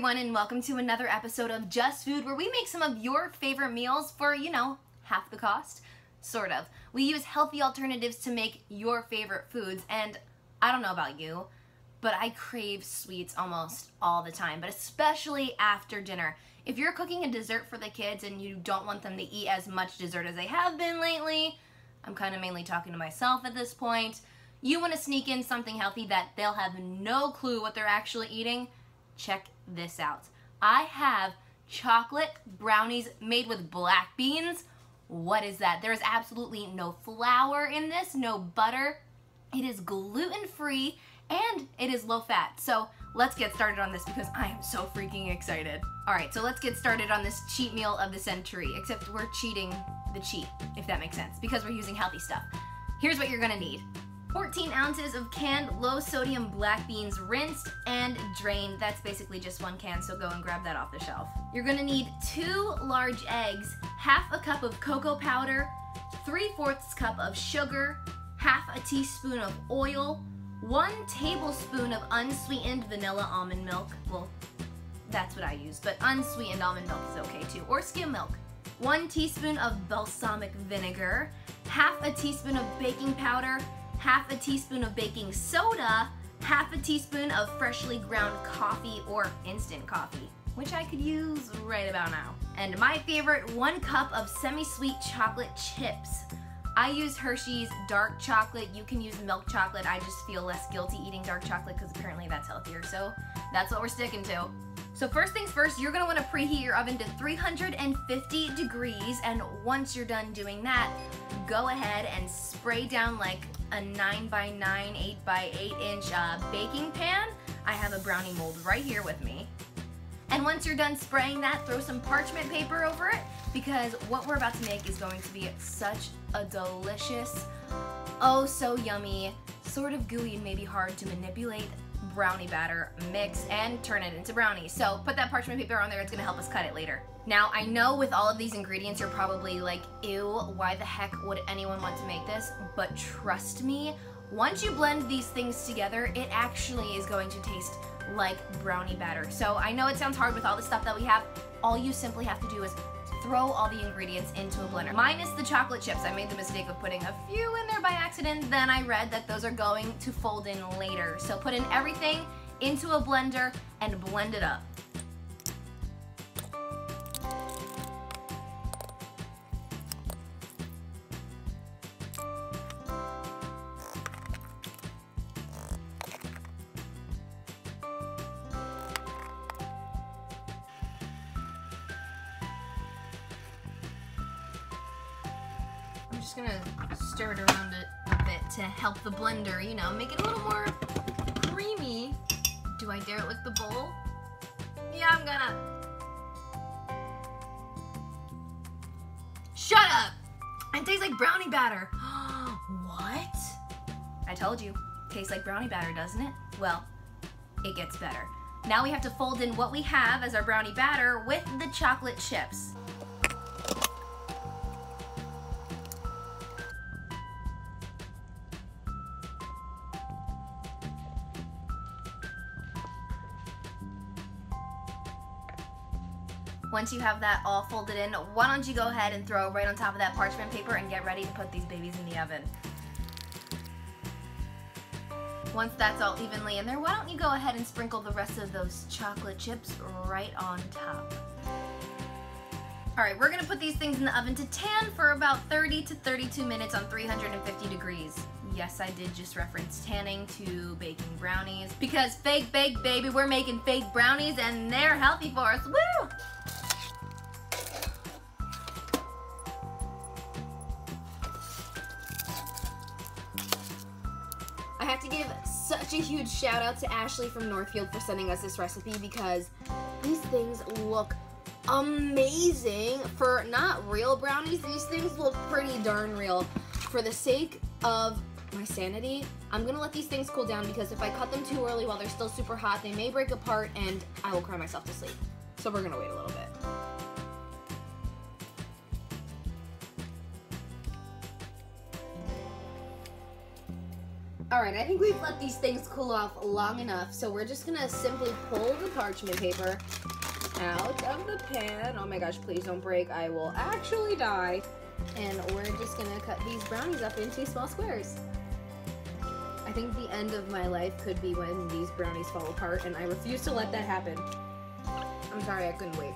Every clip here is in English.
everyone, and welcome to another episode of Just Food, where we make some of your favorite meals for, half the cost. Sort of. We use healthy alternatives to make your favorite foods, and I don't know about you, but I crave sweets almost all the time, but especially after dinner. If you're cooking a dessert for the kids and you don't want them to eat as much dessert as they have been lately, I'm kind of mainly talking to myself at this point, you want to sneak in something healthy that they'll have no clue what they're actually eating, check this out. I have chocolate brownies made with black beans. What is that? There is absolutely no flour in this, no butter. It is gluten-free and it is low fat. So let's get started on this because I am so freaking excited. All right, so let's get started on this cheat meal of the century, except we're cheating the cheat, if that makes sense, because we're using healthy stuff. Here's what you're gonna need. 14 ounces of canned low-sodium black beans, rinsed and drained. That's basically just one can, so go and grab that off the shelf. You're gonna need 2 large eggs, half a cup of cocoa powder, 3/4 cup of sugar, half a teaspoon of oil, 1 tablespoon of unsweetened vanilla almond milk. Well, that's what I use, but unsweetened almond milk is okay too, or skim milk. 1 teaspoon of balsamic vinegar, half a teaspoon of baking powder, half a teaspoon of baking soda, half a teaspoon of freshly ground coffee or instant coffee, which I could use right about now. And my favorite, 1 cup of semi-sweet chocolate chips. I use Hershey's dark chocolate. You can use milk chocolate. I just feel less guilty eating dark chocolate because apparently that's healthier, so that's what we're sticking to. So first things first, you're gonna wanna preheat your oven to 350 degrees, and once you're done doing that, go ahead and spray down like a 9x9, 8x8 inch baking pan. I have a brownie mold right here with me. And once you're done spraying that, throw some parchment paper over it, because what we're about to make is going to be such a delicious, oh so yummy, sort of gooey and maybe hard to manipulate brownie batter mix and turn it into brownies. So put that parchment paper on there, it's gonna help us cut it later. Now I know with all of these ingredients you're probably like, ew, why the heck would anyone want to make this? But trust me, once you blend these things together, it actually is going to taste like brownie batter. So I know it sounds hard with all the stuff that we have. All you simply have to do is throw all the ingredients into a blender. Minus the chocolate chips. I made the mistake of putting a few in there by accident, then I read that those are going to fold in later. So put in everything into a blender and blend it up. I'm just gonna stir it around a bit to help the blender, make it a little more creamy. Do I dare it with the bowl? Yeah, I'm gonna. Shut up! It tastes like brownie batter. What? I told you. Tastes like brownie batter, doesn't it? Well, it gets better. Now we have to fold in what we have as our brownie batter with the chocolate chips. Once you have that all folded in, why don't you go ahead and throw it right on top of that parchment paper and get ready to put these babies in the oven. Once that's all evenly in there, why don't you go ahead and sprinkle the rest of those chocolate chips right on top. Alright, we're gonna put these things in the oven to tan for about 30 to 32 minutes on 350 degrees. Yes, I did just reference tanning to baking brownies, because fake bake, baby, we're making fake brownies and they're healthy for us. Woo! I have to give such a huge shout out to Ashley from Northfield for sending us this recipe, because these things look amazing. For not real brownies, these things look pretty darn real. For the sake of my sanity, I'm gonna let these things cool down, because if I cut them too early while they're still super hot, they may break apart and I will cry myself to sleep. So we're gonna wait a little bit. Alright, I think we've let these things cool off long enough, so we're just gonna simply pull the parchment paper out of the pan. Oh my gosh, please don't break. I will actually die. And we're just gonna cut these brownies up into small squares. I think the end of my life could be when these brownies fall apart, and I refuse to let that happen. I'm sorry, I couldn't wait.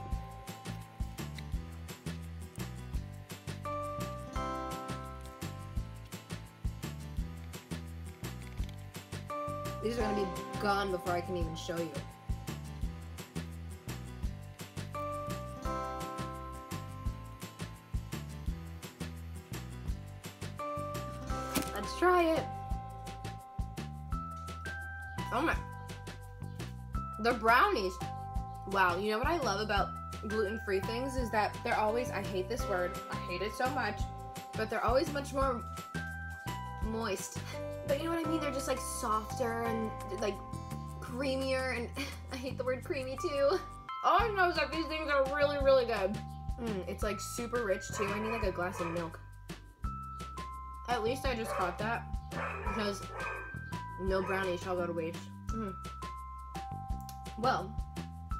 These are gonna be gone before I can even show you. Let's try it. Oh my. They're brownies. Wow, you know what I love about gluten-free things is that they're always, I hate this word, I hate it so much, but they're always much more moist. But you know what I mean? They're just like softer and like creamier, and I hate the word creamy too. All I know is that these things are really, really good. It's like super rich too. I need like a glass of milk. At least I just caught that because no brownie shall go to waste. Well,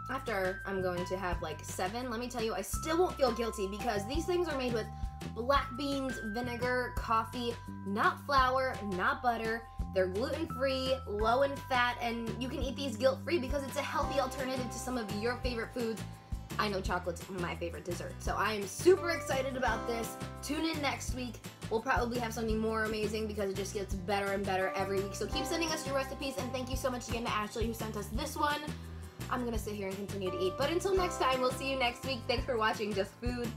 after I'm going to have like 7, let me tell you, I still won't feel guilty because these things are made with black beans, vinegar, coffee, not flour, not butter. They're gluten-free, low in fat, and you can eat these guilt-free because it's a healthy alternative to some of your favorite foods. I know chocolate's my favorite dessert, so I am super excited about this. Tune in next week. We'll probably have something more amazing because it just gets better and better every week. So keep sending us your recipes, and thank you so much again to Ashley who sent us this one. I'm gonna sit here and continue to eat. But until next time, we'll see you next week. Thanks for watching Just Food.